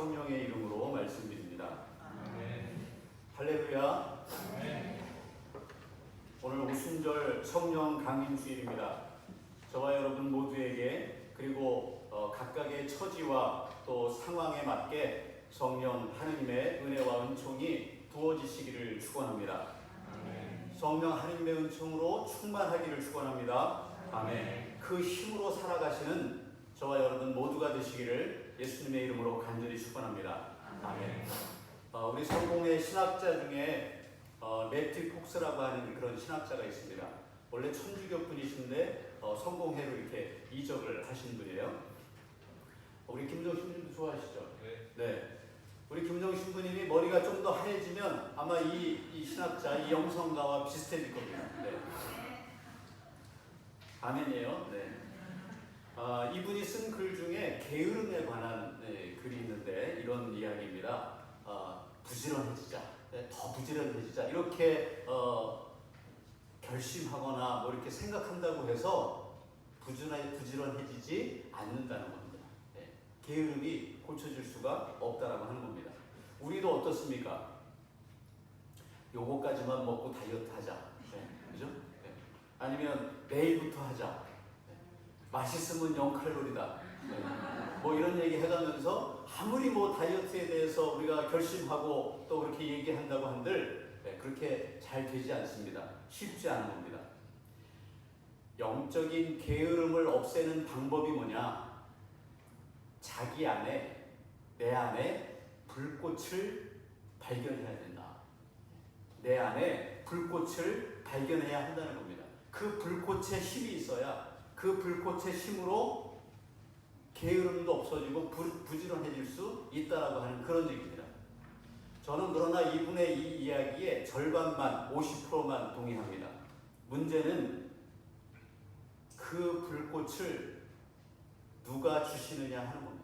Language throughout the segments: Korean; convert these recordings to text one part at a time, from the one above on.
성령의 이름으로 말씀드립니다. 아멘. 할렐루야. 아멘. 오늘 오순절 성령 강림 주일입니다. 저와 여러분 모두에게 그리고 각각의 처지와 또 상황에 맞게 성령 하느님의 은혜와 은총이 부어지시기를 축원합니다. 아멘. 성령 하느님의 은총으로 충만하기를 축원합니다. 아멘. 그 힘으로 살아가시는 저와 여러분 모두가 되시기를 예수님의 이름으로 간절히 축원합니다. 아멘. 우리 성공의 신학자 중에 매튜 폭스라고 하는 그런 신학자가 있습니다. 원래 천주교 분이신데 성공회로 이렇게 이적을 하신 분이에요. 우리 김정신 분님도 좋아하시죠? 네. 우리 김정신 분님이 머리가 좀 더 하얘지면 아마 이 신학자, 이 영성가와 비슷해질 겁니다. 네. 아멘이에요. 네. 이분이 쓴 글 중에 게으름에 관한 글이 있는데 이런 이야기입니다. 부지런해지자, 더 부지런해지자 이렇게 결심하거나 뭐 이렇게 생각한다고 해서 부지런해지지 않는다는 겁니다. 게으름이 고쳐질 수가 없다라고 하는 겁니다. 우리도 어떻습니까? 요거까지만 먹고 다이어트 하자. 그죠? 아니면 내일부터 하자. 맛있으면 0칼로리다. 뭐 이런 얘기 해가면서 아무리 뭐 다이어트에 대해서 우리가 결심하고 또 그렇게 얘기한다고 한들 그렇게 잘 되지 않습니다. 쉽지 않은 겁니다. 영적인 게으름을 없애는 방법이 뭐냐? 자기 안에, 내 안에 불꽃을 발견해야 된다. 내 안에 불꽃을 발견해야 한다는 겁니다. 그 불꽃의 힘이 있어야 그 불꽃의 힘으로 게으름도 없어지고 부지런해질 수 있다라고 하는 그런 얘기입니다. 저는 그러나 이분의 이 이야기에 절반만, 50%만 동의합니다. 문제는 그 불꽃을 누가 주시느냐 하는 겁니다.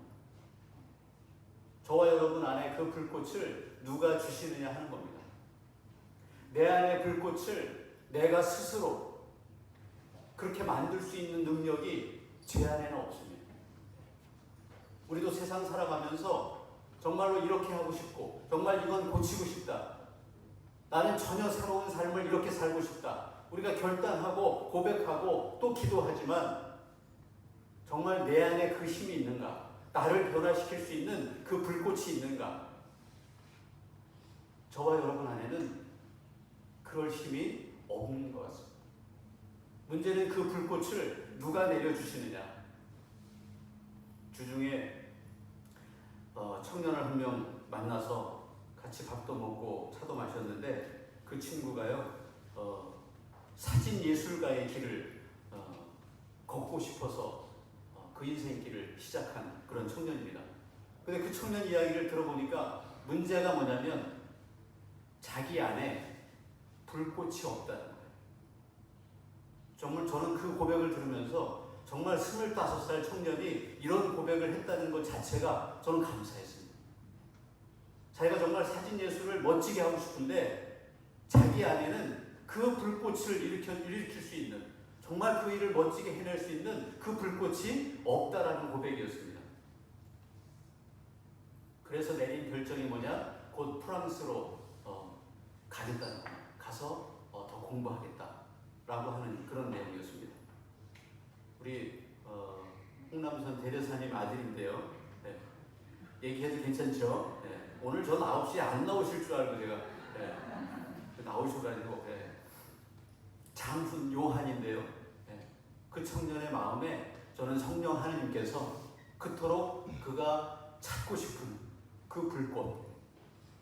저와 여러분 안에 그 불꽃을 누가 주시느냐 하는 겁니다. 내 안의 불꽃을 내가 스스로 그렇게 만들 수 있는 능력이 제 안에는 없습니다. 우리도 세상 살아가면서 정말로 이렇게 하고 싶고 정말 이건 고치고 싶다. 나는 전혀 새로운 삶을 이렇게 살고 싶다. 우리가 결단하고 고백하고 또 기도하지만 정말 내 안에 그 힘이 있는가? 나를 변화시킬 수 있는 그 불꽃이 있는가? 저와 여러분 안에는 그럴 힘이 없는 것 같습니다. 문제는 그 불꽃을 누가 내려주시느냐. 주중에 청년을 한 명 만나서 같이 밥도 먹고 차도 마셨는데 그 친구가요 사진 예술가의 길을 걷고 싶어서 그 인생길을 시작한 그런 청년입니다. 근데 그 청년 이야기를 들어보니까 문제가 뭐냐면 자기 안에 불꽃이 없다는 거예요. 정말 저는 그 고백을 들으면서 정말 25살 청년이 이런 고백을 했다는 것 자체가 저는 감사했습니다. 자기가 정말 사진예술을 멋지게 하고 싶은데 자기 안에는 그 불꽃을 일으킬 수 있는 정말 그 일을 멋지게 해낼 수 있는 그 불꽃이 없다라는 고백이었습니다. 그래서 내린 결정이 뭐냐? 곧 프랑스로 가겠다는 거예요. 가서 더 공부하겠다라고 하는 그런 내용이었습니다. 우리 홍남선 대대사님 아들인데요. 네. 얘기해도 괜찮죠? 네. 오늘 전 9시에 안 나오실 줄 알고 제가 나오셔가지고 장훈 요한인데요. 그 청년의 마음에 저는 성령 하느님께서 그토록 그가 찾고 싶은 그 불꽃,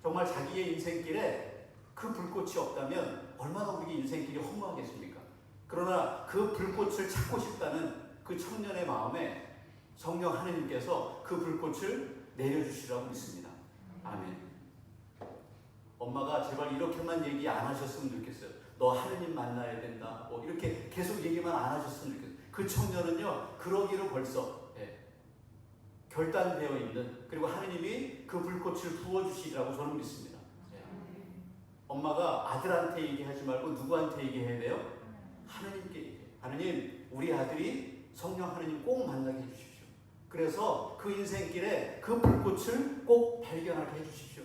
정말 자기의 인생길에 그 불꽃이 없다면 얼마나 우리 인생길이 허무하겠습니까? 그러나 그 불꽃을 찾고 싶다는 그 청년의 마음에 성령 하느님께서 그 불꽃을 내려주시라고 믿습니다. 아멘. 엄마가 제발 이렇게만 얘기 안 하셨으면 좋겠어요. 너 하느님 만나야 된다. 뭐 이렇게 계속 얘기만 안 하셨으면 좋겠어요. 그 청년은요, 그러기로 벌써 결단되어 있는, 그리고 하느님이 그 불꽃을 부어주시리라고 저는 믿습니다. 엄마가 아들한테 얘기하지 말고 누구한테 얘기해야 돼요? 하느님께 얘기해요. 하느님, 우리 아들이 성령 하느님 꼭 만나게 해주십시오. 그래서 그 인생길에 그 불꽃을 꼭 발견하게 해주십시오.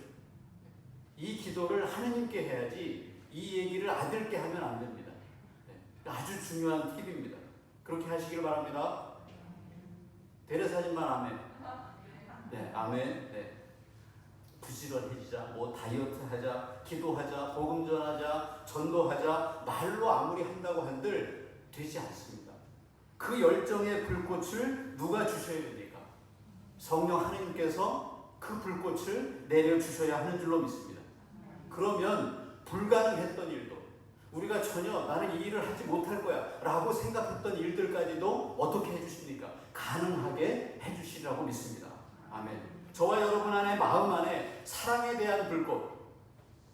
이 기도를 하느님께 해야지 이 얘기를 아들께 하면 안 됩니다. 아주 중요한 팁입니다. 그렇게 하시기를 바랍니다. 대례사님만 아멘. 네, 아멘. 네. 부지런해지자, 뭐 다이어트 하자, 기도하자, 복음 전하자, 전도하자, 말로 아무리 한다고 한들 되지 않습니다. 그 열정의 불꽃을 누가 주셔야 됩니까? 성령 하느님께서 그 불꽃을 내려주셔야 하는 줄로 믿습니다. 그러면 불가능했던 일도, 우리가 전혀 나는 이 일을 하지 못할 거야 라고 생각했던 일들까지도 어떻게 해주십니까? 가능하게 해주시리라고 믿습니다. 아멘. 저와 여러분 안에, 마음 안에 사랑에 대한 불꽃,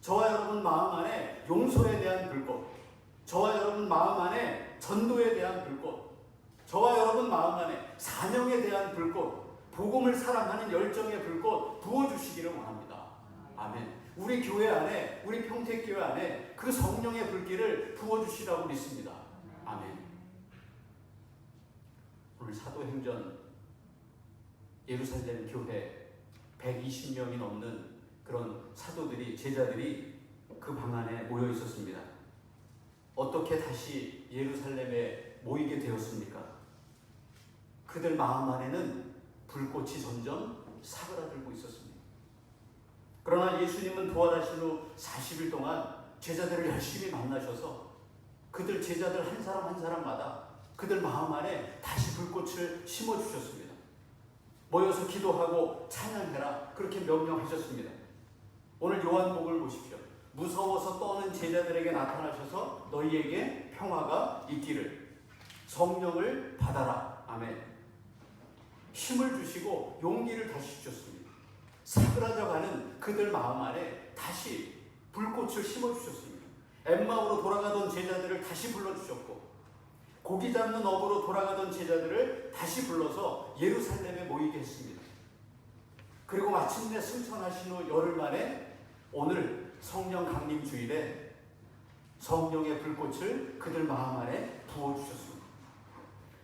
저와 여러분 마음 안에 용서에 대한 불꽃, 저와 여러분 마음 안에 전도에 대한 불꽃, 저와 여러분 마음 안에 사명에 대한 불꽃, 복음을 사랑하는 열정의 불꽃 부어주시기를 원합니다. 아멘. 우리 교회 안에, 우리 평택교회 안에 그 성령의 불길을 부어주시라고 믿습니다. 아멘. 오늘 사도행전 예루살렘 교회 120명이 넘는 그런 사도들이, 제자들이 그 방 안에 모여 있었습니다. 어떻게 다시 예루살렘에 모이게 되었습니까? 그들 마음 안에는 불꽃이 점점 사그라들고 있었습니다. 그러나 예수님은 부활하신 후 40일 동안 제자들을 열심히 만나셔서 그들 제자들 한 사람 한 사람마다 그들 마음 안에 다시 불꽃을 심어주셨습니다. 모여서 기도하고 찬양해라, 그렇게 명령하셨습니다. 오늘 요한복음을 보십시오. 무서워서 떠는 제자들에게 나타나셔서 너희에게 평화가 있기를, 성령을 받아라. 아멘. 힘을 주시고 용기를 다시 주셨습니다. 사그라져가는 그들 마음 안에 다시 불꽃을 심어주셨습니다. 엠마오로 돌아가던 제자들을 다시 불러주셨고, 고기 잡는 업으로 돌아가던 제자들을 다시 불러서 예루살렘에 모이게 했습니다. 그리고 마침내 승천하신 후 열흘 만에 오늘 성령 강림 주일에 성령의 불꽃을 그들 마음 안에 부어주셨습니다.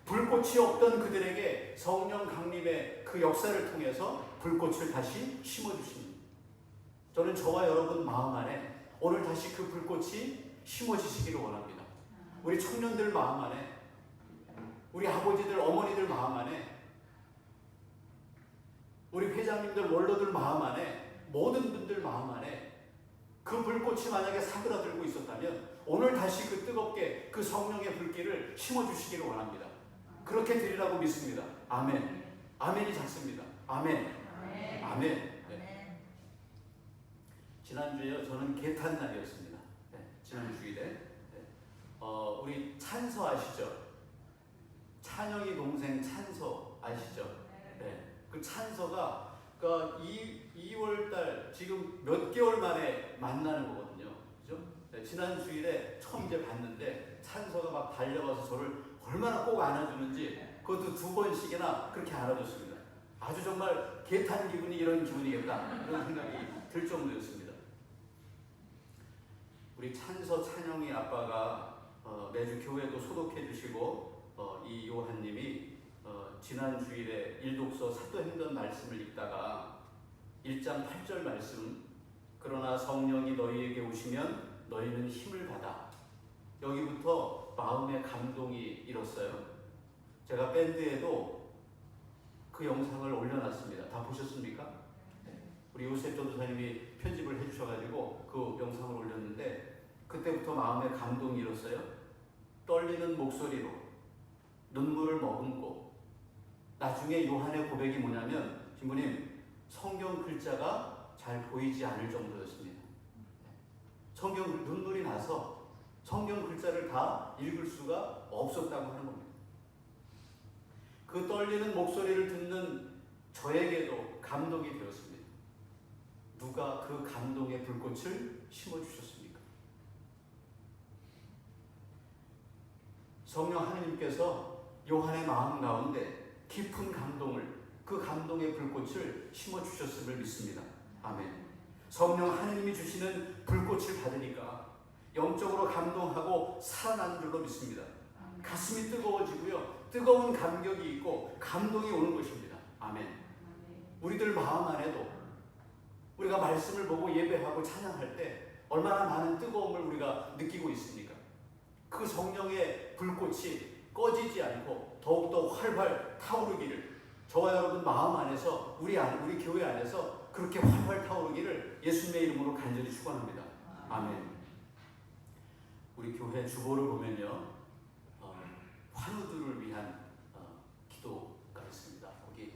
불꽃이 없던 그들에게 성령 강림의 그 역사를 통해서 불꽃을 다시 심어주십니다. 저는 저와 여러분 마음 안에 오늘 다시 그 불꽃이 심어지시기를 원합니다. 우리 청년들 마음 안에, 우리 아버지들, 어머니들 마음 안에, 우리 회장님들, 원로들 마음 안에, 모든 분들 마음 안에 그 불꽃이 만약에 사그라들고 있었다면 오늘 다시 그 뜨겁게 그 성령의 불길을 심어주시기를 원합니다. 그렇게 되리라고 믿습니다. 아멘. 아멘이 작습니다. 아멘. 아멘. 네. 지난주에 저는 개탄 날이었습니다. 네, 지난 주일에. 네. 우리 찬서 아시죠? 찬영이 동생 찬서 아시죠? 네. 그 찬서가 그러니까 2월달 지금 몇 개월 만에 만나는 거거든요. 그죠? 네, 지난 주일에 처음 이제 봤는데 찬서가 막 달려가서 저를 얼마나 꼭 안아주는지, 그것도 2번씩이나 그렇게 안아줬습니다. 아주 정말 개탄 기분이 이런 기분이겠다, 이런 생각이 들 정도였습니다. 우리 찬서 찬영이 아빠가 매주 교회도 소독해 주시고, 이 요한님이 지난 주일에 일독서 사도행전 말씀을 읽다가 1장 8절 말씀, 그러나 성령이 너희에게 오시면 너희는 힘을 받아, 여기부터 마음의 감동이 일었어요. 제가 밴드에도 그 영상을 올려놨습니다. 다 보셨습니까? 우리 요셉 전도사님이 편집을 해주셔가지고 그 영상을 올렸는데, 그때부터 마음의 감동이 일었어요. 떨리는 목소리로 눈물을 머금고, 나중에 요한의 고백이 뭐냐면, 신부님, 성경 글자가 잘 보이지 않을 정도였습니다. 성경 눈물이 나서 성경 글자를 다 읽을 수가 없었다고 하는 겁니다. 그 떨리는 목소리를 듣는 저에게도 감동이 되었습니다. 누가 그 감동의 불꽃을 심어주셨습니까? 성령 하느님께서 요한의 마음 가운데 깊은 감동을, 그 감동의 불꽃을 심어주셨음을 믿습니다. 아멘. 성령 하느님이 주시는 불꽃을 받으니까 영적으로 감동하고 살아나는 줄로 믿습니다. 가슴이 뜨거워지고요, 뜨거운 감격이 있고 감동이 오는 것입니다. 아멘. 우리들 마음 안에도 우리가 말씀을 보고 예배하고 찬양할 때 얼마나 많은 뜨거움을 우리가 느끼고 있습니까? 그 성령의 불꽃이 꺼지지 않고 더욱더 활활 타오르기를, 저와 여러분 마음 안에서 우리 교회 안에서 그렇게 활활 타오르기를 예수님의 이름으로 간절히 축원합니다. 아멘. 우리 교회 주보를 보면요, 환우들을 위한 기도가 있습니다. 거기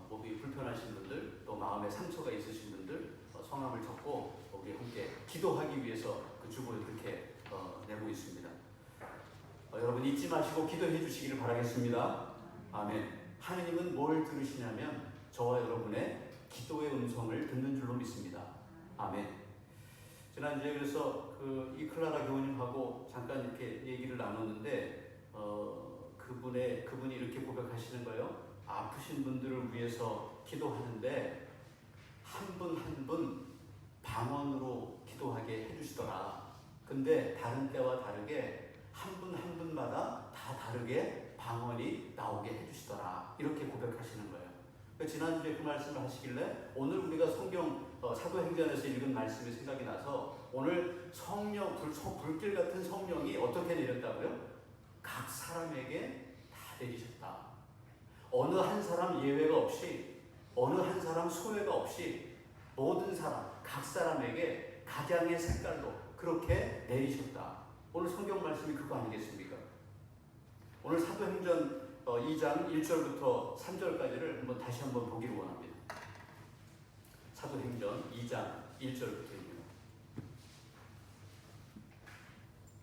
몸이 불편하신 분들, 또 마음에 상처가 있으신 분들 성함을 적고 거기에 함께 기도하기 위해서 그 주보를 그렇게 내고 있습니다. 여러분 잊지 마시고 기도해 주시기를 바라겠습니다. 아멘. 하느님은 뭘 들으시냐면 저와 여러분의 기도의 음성을 듣는 줄로 믿습니다. 아멘. 지난주에 그래서 이 클라라 교우님하고 잠깐 이렇게 얘기를 나눴는데 그분이 이렇게 고백하시는 거예요. 아프신 분들을 위해서 기도하는데 한 분 한 분 방언으로 기도하게 해주시더라. 근데 다른 때와 다르게 한 분 한 분마다 다 다르게 방언이 나오게 해주시더라. 이렇게 고백하시는 거예요. 지난주에 그 말씀을 하시길래 오늘 우리가 성경 사도행전에서 읽은 말씀이 생각이 나서 오늘 성령, 불길 같은 성령이 어떻게 내렸다고요? 각 사람에게 다 내리셨다. 어느 한 사람 예외가 없이, 어느 한 사람 소외가 없이 모든 사람, 각 사람에게 각양의 색깔로 그렇게 내리셨다. 오늘 성경 말씀이 그거 아니겠습니까? 오늘 사도행전 2장 1절부터 3절까지를 다시 한번 보기를 원합니다. 사도행전 2장 1절부터입니다.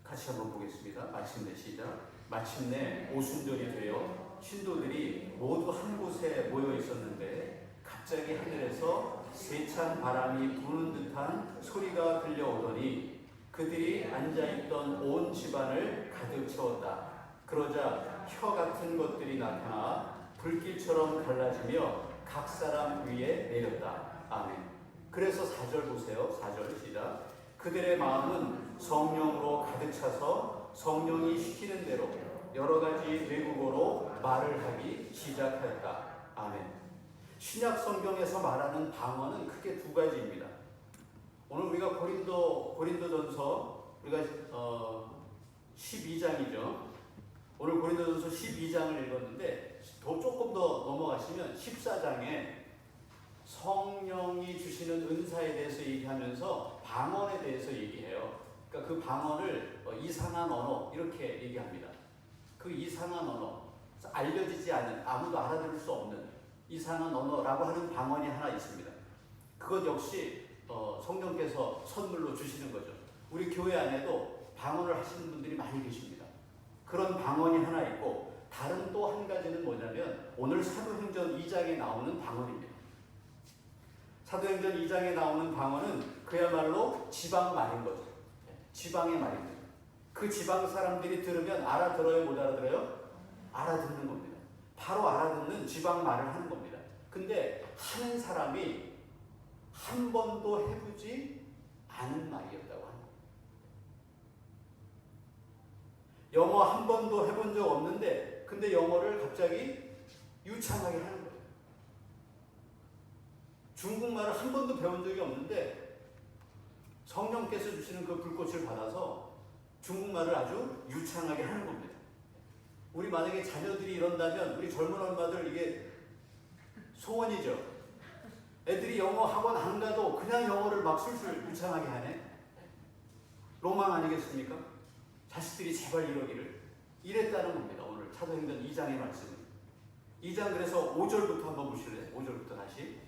같이 한번 보겠습니다. 마침내 시작. 마침내 오순절이 되어 신도들이 모두 한 곳에 모여 있었는데 갑자기 하늘에서 세찬 바람이 부는 듯한 소리가 들려오더니 그들이 앉아있던 온 집안을 가득 채웠다. 그러자 혀 같은 것들이 나타나 불길처럼 갈라지며 각 사람 위에 내렸다. 아멘. 그래서 4절 보세요. 4절 시작. 그들의 마음은 성령으로 가득 차서 성령이 시키는 대로 여러 가지 외국어로 말을 하기 시작하였다. 아멘. 신약 성경에서 말하는 방언은 크게 두 가지입니다. 오늘 우리가 고린도전서 우리가 12장이죠. 오늘 고린도전서 12장을 읽었는데 조금 더 넘어가시면 14장에 성령이 주시는 은사에 대해서 얘기하면서 방언에 대해서 얘기해요. 그러니까 그 방언을 이상한 언어 이렇게 얘기합니다. 그 이상한 언어, 알려지지 않은, 아무도 알아들을 수 없는 이상한 언어라고 하는 방언이 하나 있습니다. 그것 역시 성령께서 선물로 주시는 거죠. 우리 교회 안에도 방언을 하시는 분들이 많이 계십니다. 그런 방언이 하나 있고 다른 또 한 가지는 뭐냐면 오늘 사도행전 2장에 나오는 방언입니다. 사도행전 2장에 나오는 방언은 그야말로 지방 말인 거죠. 지방의 말입니다. 그 지방 사람들이 들으면 알아들어요, 못 알아들어요? 알아듣는 겁니다. 바로 알아듣는 지방 말을 하는 겁니다. 근데 하는 사람이 한 번도 해보지 않은 말이었다고 합니다. 영어 한 번도 해본 적 없는데 근데 영어를 갑자기 유창하게 하는 거예요. 중국말을 한 번도 배운 적이 없는데 성령께서 주시는 그 불꽃을 받아서 중국말을 아주 유창하게 하는 겁니다. 우리 만약에 자녀들이 이런다면 우리 젊은 엄마들 이게 소원이죠. 애들이 영어 학원 안 가도 그냥 영어를 막 술술 유창하게 하네. 로망 아니겠습니까? 자식들이 제발 이러기를. 이랬다는 겁니다. 오늘 사도행전 2장의 말씀은. 2장 그래서 5절부터 한번 보실래요? 5절부터 다시.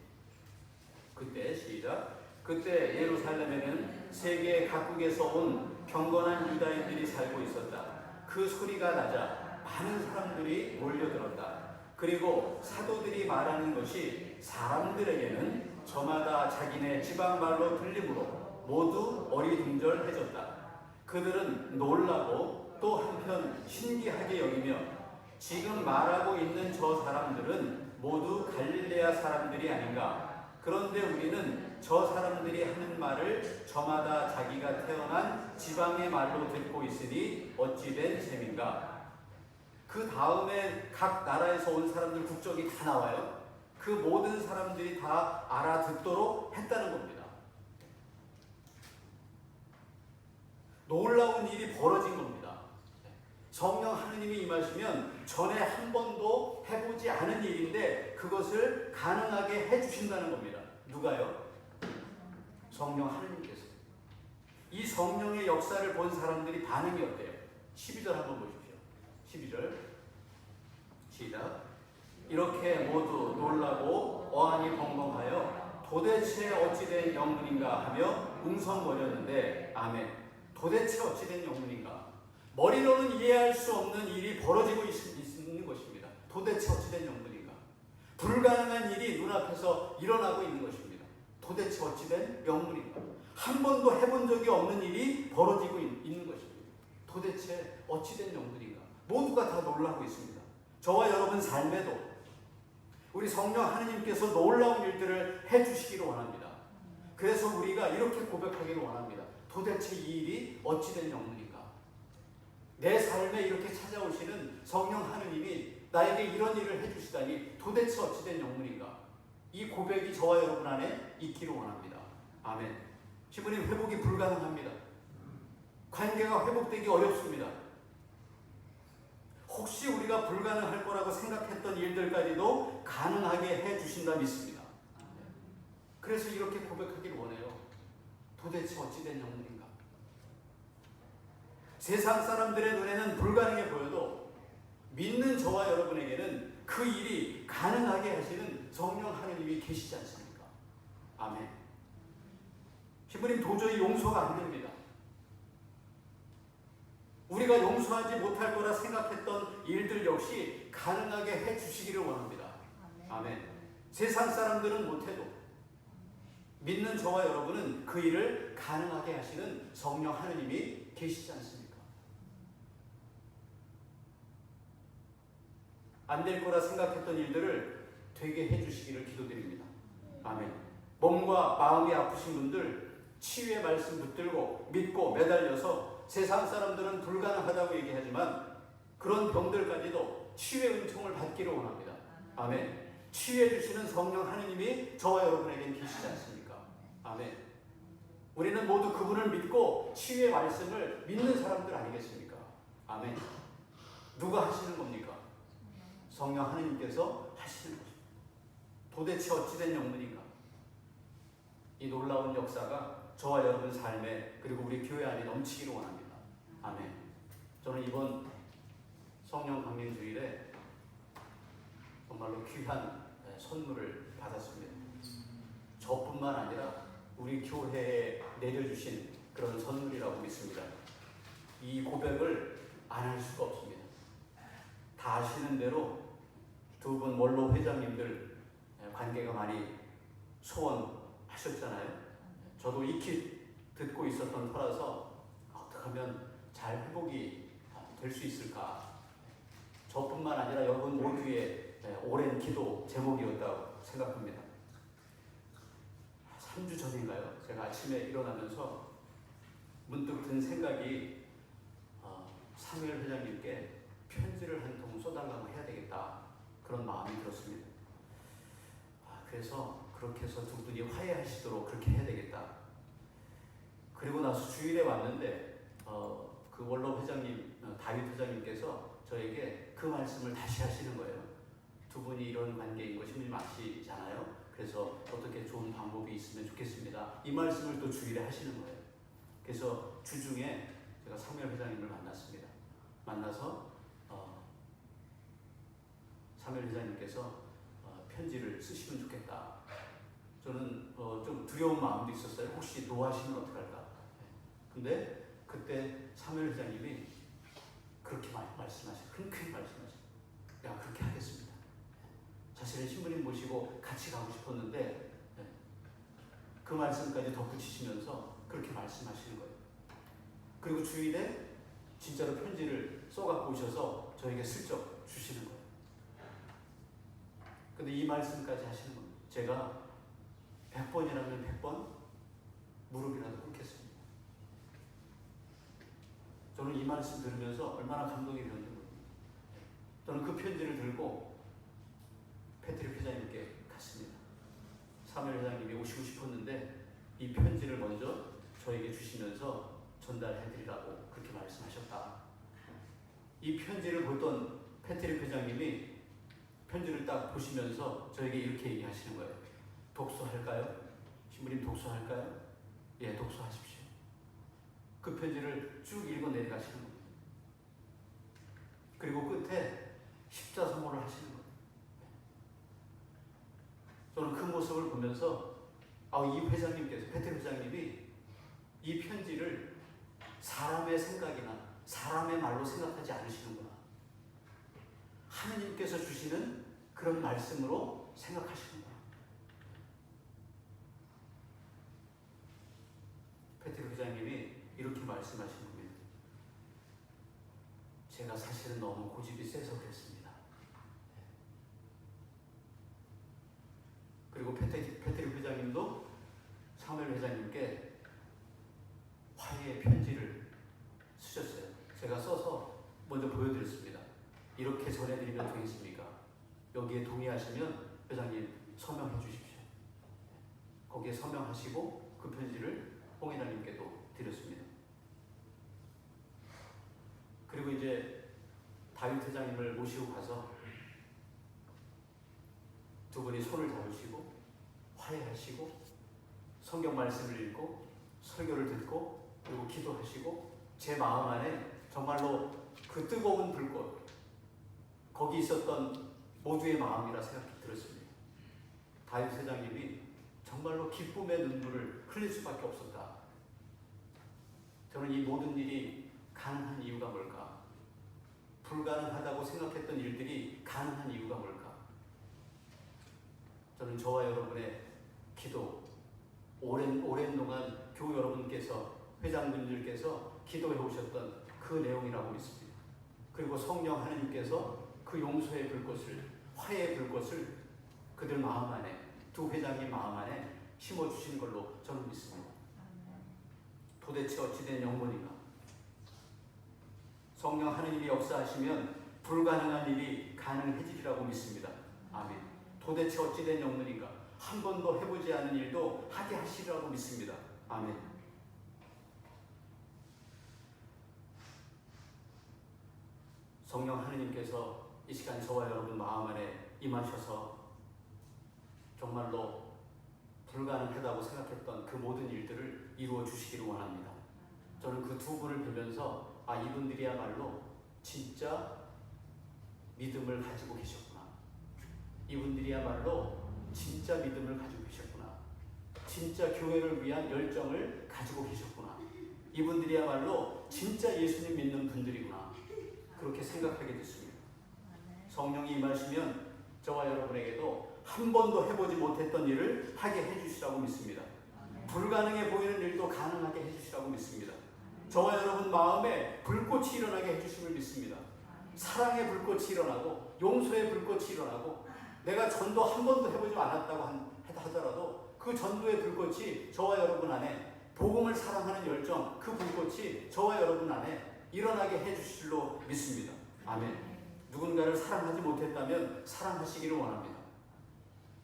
그때 시작. 그때 예루살렘에는 세계 각국에서 온 경건한 유다인들이 살고 있었다. 그 소리가 나자 많은 사람들이 몰려들었다. 그리고 사도들이 말하는 것이 사람들에게는 저마다 자기네 지방말로 들리므로 모두 어리둥절해졌다. 그들은 놀라고 또 한편 신기하게 여기며 지금 말하고 있는 저 사람들은 모두 갈릴레아 사람들이 아닌가. 그런데 우리는 저 사람들이 하는 말을 저마다 자기가 태어난 지방의 말로 듣고 있으니 어찌된 셈인가. 그 다음에 각 나라에서 온 사람들 국적이 다 나와요. 그 그 모든 사람들이 다 알아듣도록 했다는 겁니다. 놀라운 일이 벌어진 겁니다. 성령 하느님이 임하시면 전에 한 번도 해보지 않은 일인데 그것을 가능하게 해주신다는 겁니다. 누가요? 성령 하느님께서. 이 성령의 역사를 본 사람들이 반응이 어때요? 12절 한번 보십시오. 12절 시작. 이렇게 모두 놀라고 어안이 벙벙하여 도대체 어찌된 영문인가 하며 웅성거렸는데 아멘. 도대체 어찌된 영문인가. 머리로는 이해할 수 없는 일이 벌어지고 있는 것입니다. 도대체 어찌된 영문인가. 불가능한 일이 눈앞에서 일어나고 있는 것입니다. 도대체 어찌된 영문인가. 한 번도 해본 적이 없는 일이 벌어지고 있는 것입니다. 도대체 어찌된 영문인가. 모두가 다 놀라고 있습니다. 저와 여러분 삶에도 우리 성령 하느님께서 놀라운 일들을 해주시기를 원합니다. 그래서 우리가 이렇게 고백하기를 원합니다. 도대체 이 일이 어찌된 영문인가. 내 삶에 이렇게 찾아오시는 성령 하느님이 나에게 이런 일을 해주시다니 도대체 어찌된 영문인가. 이 고백이 저와 여러분 안에 있기를 원합니다. 아멘. 시부님, 회복이 불가능합니다. 관계가 회복되기 어렵습니다. 혹시 우리가 불가능할 거라고 생각했던 일들까지도 가능하게 해주신다 믿습니다. 그래서 이렇게 고백하기를 원해요. 도대체 어찌된 영문인가. 세상 사람들의 눈에는 불가능해 보여도 믿는 저와 여러분에게는 그 일이 가능하게 하시는 성령 하느님이 계시지 않습니까? 아멘. 시부님, 도저히 용서가 안 됩니다. 우리가 용서하지 못할 거라 생각했던 일들 역시 가능하게 해주시기를 원합니다. 아멘. 세상 사람들은 못해도 믿는 저와 여러분은 그 일을 가능하게 하시는 성령 하느님이 계시지 않습니까? 안 될 거라 생각했던 일들을 되게 해주시기를 기도드립니다. 아멘. 몸과 마음이 아프신 분들 치유의 말씀 붙들고 믿고 매달려서 세상 사람들은 불가능하다고 얘기하지만 그런 병들까지도 치유의 은총을 받기를 원합니다. 아멘. 치유해 주시는 성령 하느님이 저와 여러분에게 계시지 않습니까? 아멘. 우리는 모두 그분을 믿고 치유의 말씀을 믿는 사람들 아니겠습니까? 아멘. 누가 하시는 겁니까? 성령 하느님께서 하시는 것입니다. 도대체 어찌된 영문인가? 이 놀라운 역사가 저와 여러분 삶에 그리고 우리 교회 안에 넘치기를 원합니다. 아멘. 저는 이번 성령 강림 주일에 정말로 귀한 선물을 받았습니다. 저뿐만 아니라 우리 교회에 내려주신 그런 선물이라고 믿습니다. 이 고백을 안 할 수가 없습니다. 다 아시는 대로 두 분 원로 회장님들 관계가 많이 소원하셨잖아요. 저도 익히 듣고 있었던 터라서 어떻게 하면 잘 회복이 될 수 있을까. 저뿐만 아니라 여러분 모두의 오랜 기도 제목이었다고 생각합니다. 3주 전인가요? 제가 아침에 일어나면서 문득 든 생각이 사무엘 회장님께 편지를 한 통 쏟아가고 해야 되겠다. 그런 마음이 들었습니다. 그래서 그렇게 해서 두 분이 화해하시도록 그렇게 해야 되겠다. 그리고 나서 주일에 왔는데 그 원로 회장님, 다윗 회장님께서 저에게 그 말씀을 다시 하시는 거예요. 두 분이 이런 관계인 거 신님 아시잖아요. 그래서 어떻게 좋은 방법이 있으면 좋겠습니다. 이 말씀을 또 주일에 하시는 거예요. 그래서 주중에 제가 사무엘 회장님을 만났습니다. 만나서 사무엘 회장님께서 편지를 쓰시면 좋겠다. 저는 좀 두려운 마음도 있었어요. 혹시 노하시면 어떡할까. 근데 그때 사무엘 회장님이 그렇게 말씀하셨어요. 흔쾌히 말씀하셨어요. 야, 그렇게 하겠습니다. 자신의 신부님 모시고 같이 가고 싶었는데 그 말씀까지 덧붙이시면서 그렇게 말씀하시는 거예요. 그리고 주일에 진짜로 편지를 써갖고 오셔서 저에게 슬쩍 주시는 거예요. 근데 이 말씀까지 하시는 겁니다. 제가 100번이라면 100번 무릎이라도 꿇겠습니다. 저는 이 말씀 들으면서 얼마나 감동이 되었는지 모릅니다. 저는 그 편지를 들고 패트릭 회장님께 같습니다. 사무엘 회장님이 오시고 싶었는데 이 편지를 먼저 저에게 주시면서 전달해드리라고 그렇게 말씀하셨다. 이 편지를 보던 패트릭 회장님이 편지를 딱 보시면서 저에게 이렇게 얘기하시는 거예요. 독서할까요? 신부님 독서할까요? 예, 독서하십시오. 그 편지를 쭉 읽어 내려가시는 겁니다. 그리고 끝에 십자서모를 하시는 거예요. 저는 그 모습을 보면서 이 회장님께서, 패트릭 회장님이 이 편지를 사람의 생각이나 사람의 말로 생각하지 않으시는구나. 하느님께서 주시는 그런 말씀으로 생각하시는구나. 패트릭 회장님이 이렇게 말씀하신 겁니다. 제가 사실은 너무 고집이 세서 그랬습니다. 그리고 패트릭 회장님도 사무엘 회장님께 화해의 편지를 쓰셨어요. 제가 써서 먼저 보여드렸습니다. 이렇게 전해드리면 되겠습니까? 여기에 동의하시면 회장님 서명해 주십시오. 거기에 서명하시고 그 편지를 홍 회장님께도 드렸습니다. 그리고 이제 다윗 회장님을 모시고 가서 두 분이 손을 잡으시고 화해하시고 성경 말씀을 읽고 설교를 듣고 그리고 기도하시고 제 마음 안에 정말로 그 뜨거운 불꽃, 거기 있었던 모두의 마음이라 생각이 들었습니다. 다윗 회장님이 정말로 기쁨의 눈물을 흘릴 수밖에 없었다. 저는 이 모든 일이 가능한 이유가 뭘까? 불가능하다고 생각했던 일들이 가능한 이유가 뭘까? 저는 저와 여러분의 기도, 오랜 동안 교우 여러분께서, 회장님들께서 기도해 오셨던 그 내용이라고 믿습니다. 그리고 성령 하느님께서 그 용서의 불꽃을, 화해의 불꽃을 그들 마음 안에, 두 회장님 마음 안에 심어주신 걸로 저는 믿습니다. 도대체 어찌된 영문인가? 성령 하느님이 역사하시면 불가능한 일이 가능해지리라고 믿습니다. 아멘. 도대체 어찌된 영문인가? 한 번도 해보지 않은 일도 하게 하시리라고 믿습니다. 아멘. 성령 하느님께서 이 시간 저와 여러분 마음 안에 임하셔서 정말로 불가능하다고 생각했던 그 모든 일들을 이루어 주시기를 원합니다. 저는 그 두 분을 보면서 이분들이야말로 진짜 믿음을 가지고 계셨구나. 이분들이야말로 진짜 믿음을 가지고 계셨구나. 진짜 교회를 위한 열정을 가지고 계셨구나. 이분들이야말로 진짜 예수님 믿는 분들이구나. 그렇게 생각하게 됐습니다. 성령이 임하시면 저와 여러분에게도 한 번도 해보지 못했던 일을 하게 해주시라고 믿습니다. 불가능해 보이는 일도 가능하게 해주시라고 믿습니다. 저와 여러분 마음에 불꽃이 일어나게 해주심을 믿습니다. 사랑의 불꽃이 일어나고 용서의 불꽃이 일어나고 내가 전도 한 번도 해보지 않았다고 하더라도 그 전도의 불꽃이 저와 여러분 안에 복음을 사랑하는 열정, 그 불꽃이 저와 여러분 안에 일어나게 해주실로 믿습니다. 아멘. 누군가를 사랑하지 못했다면 사랑하시기를 원합니다.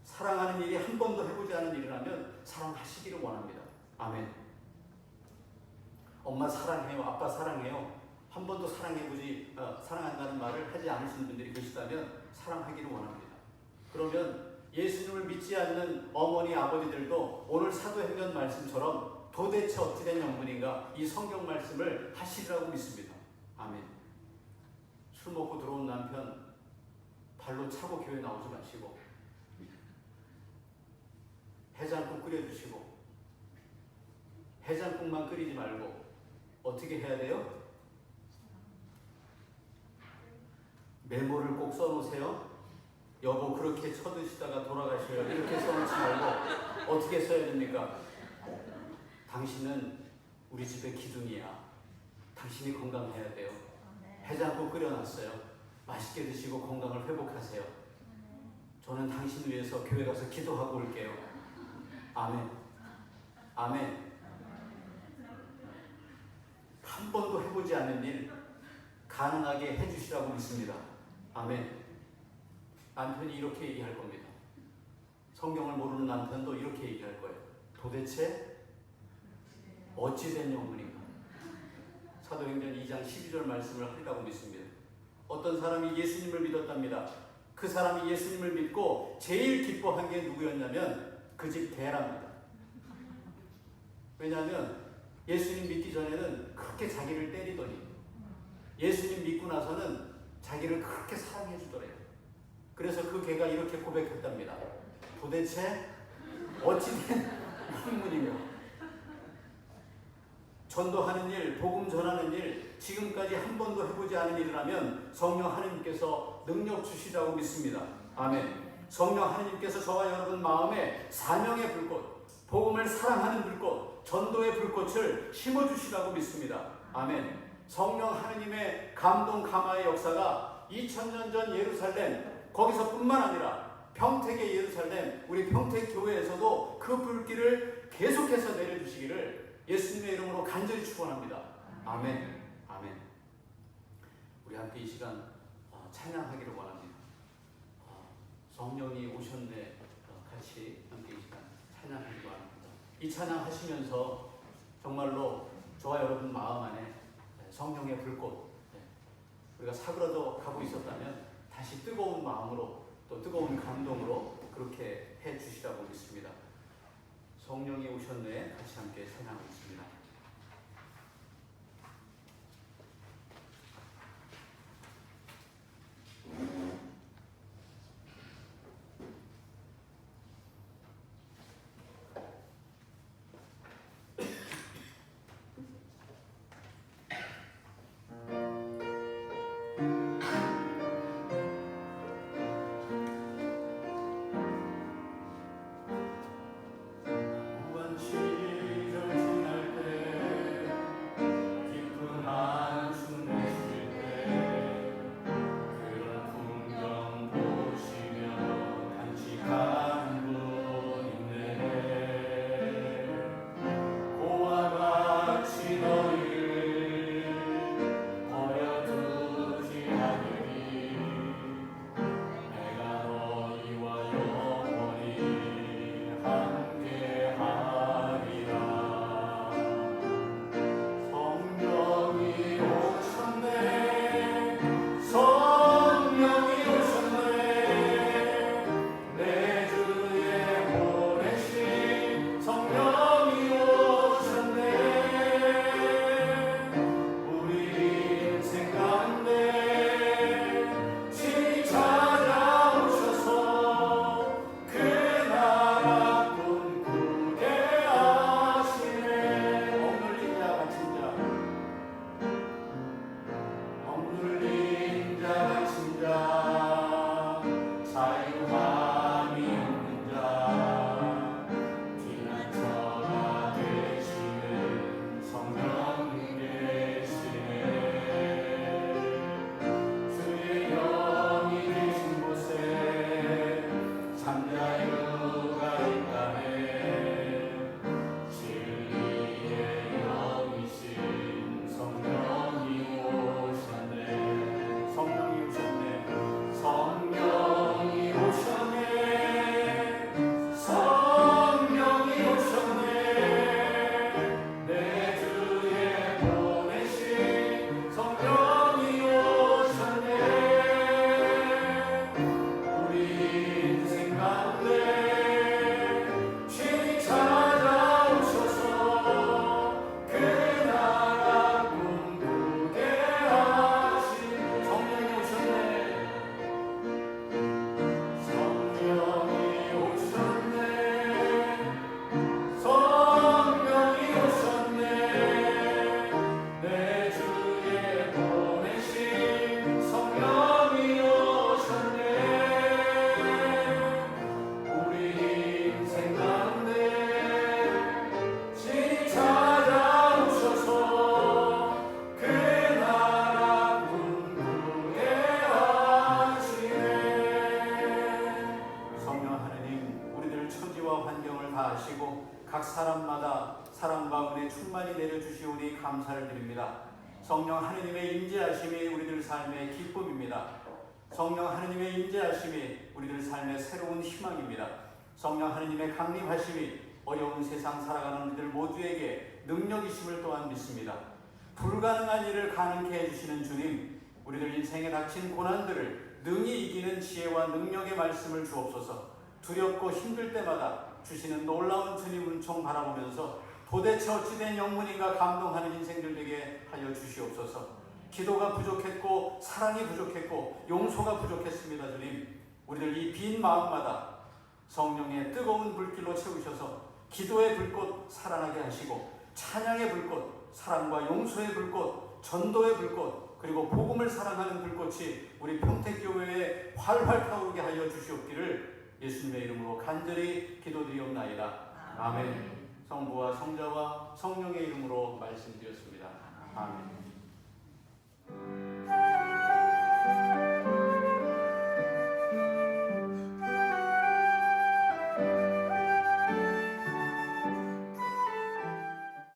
사랑하는 일이 한 번도 해보지 않은 일이라면 사랑하시기를 원합니다. 아멘. 엄마 사랑해요, 아빠 사랑해요. 한 번도 사랑한다는 말을 하지 않으시는 분들이 계시다면 사랑하기를 원합니다. 그러면 예수님을 믿지 않는 어머니, 아버지들도 오늘 사도행전 말씀처럼 도대체 어찌된 영문인가 이 성경 말씀을 하시리라고 믿습니다. 아멘. 술 먹고 들어온 남편 발로 차고 교회 나오지 마시고 해장국 끓여주시고 해장국만 끓이지 말고 어떻게 해야 돼요? 메모를 꼭 써놓으세요. 여보 그렇게 쳐드시다가 돌아가셔요. 이렇게 써놓지 말고 어떻게 써야 됩니까? 당신은 우리 집의 기둥이야. 당신이 건강해야 돼요. 해장국 끓여놨어요. 맛있게 드시고 건강을 회복하세요. 저는 당신 위해서 교회 가서 기도하고 올게요. 아멘. 아멘. 한 번도 해보지 않은 일 가능하게 해주시라고 믿습니다. 아멘. 남편이 이렇게 얘기할 겁니다. 성경을 모르는 남편도 이렇게 얘기할 거예요. 도대체 어찌된 영혼인가? 사도행전 2장 12절 말씀을 하리라고 믿습니다. 어떤 사람이 예수님을 믿었답니다. 그 사람이 예수님을 믿고 제일 기뻐한 게 누구였냐면 그 집 대랍니다. 왜냐하면 예수님 믿기 전에는 그렇게 자기를 때리더니 예수님 믿고 나서는 자기를 그렇게 사랑해 주더래요. 그래서 그 개가 이렇게 고백했답니다. 도대체 어찌된 영문이며 전도하는 일, 복음 전하는 일, 지금까지 한 번도 해보지 않은 일을 하면 성령 하느님께서 능력 주시라고 믿습니다. 아멘. 성령 하느님께서 저와 여러분 마음에 사명의 불꽃, 복음을 사랑하는 불꽃, 전도의 불꽃을 심어주시라고 믿습니다. 아멘. 성령 하느님의 감동 감화의 역사가 2000년 전 예루살렘 거기서뿐만 아니라 평택의 예루살렘 우리 평택교회에서도 그 불길을 계속해서 내려주시기를 예수님의 이름으로 간절히 축원합니다. 아멘. 아멘. 우리 함께 이 시간 찬양하기를 원합니다. 성령이 오셨네. 같이 함께 이 시간 찬양하기를 원합니다. 이 찬양 하시면서 정말로 저와 여러분 마음 안에 성령의 불꽃, 우리가 사그라져 가고 있었다면 다시 뜨거운 마음으로 또 뜨거운 감동으로 그렇게 해 주시라고 믿습니다. 성령이 오셨네. 같이 함께 찬양하겠습니다. 사랑과 은혜 충만히 내려주시오니 감사를 드립니다. 성령 하느님의 임재하심이 우리들 삶의 기쁨입니다. 성령 하느님의 임재하심이 우리들 삶의 새로운 희망입니다. 성령 하느님의 강림하심이 어려운 세상 살아가는 우리들 모두에게 능력이심을 또한 믿습니다. 불가능한 일을 가능케 해주시는 주님, 우리들 인생에 닥친 고난들을 능히 이기는 지혜와 능력의 말씀을 주옵소서. 두렵고 힘들 때마다 주시는 놀라운 주님 은총 바라보면서 도대체 어찌된 영문인가 감동하는 인생들 되게 하여 주시옵소서. 기도가 부족했고 사랑이 부족했고 용서가 부족했습니다. 주님, 우리들 이 빈 마음마다 성령의 뜨거운 불길로 채우셔서 기도의 불꽃 살아나게 하시고 찬양의 불꽃, 사랑과 용서의 불꽃, 전도의 불꽃, 그리고 복음을 사랑하는 불꽃이 우리 평택교회에 활활 타오르게 하여 주시옵기를 예수님의 이름으로 간절히 기도드리옵나이다. 아멘. 성부와 성자와 성령의 이름으로 말씀드렸습니다. 아멘.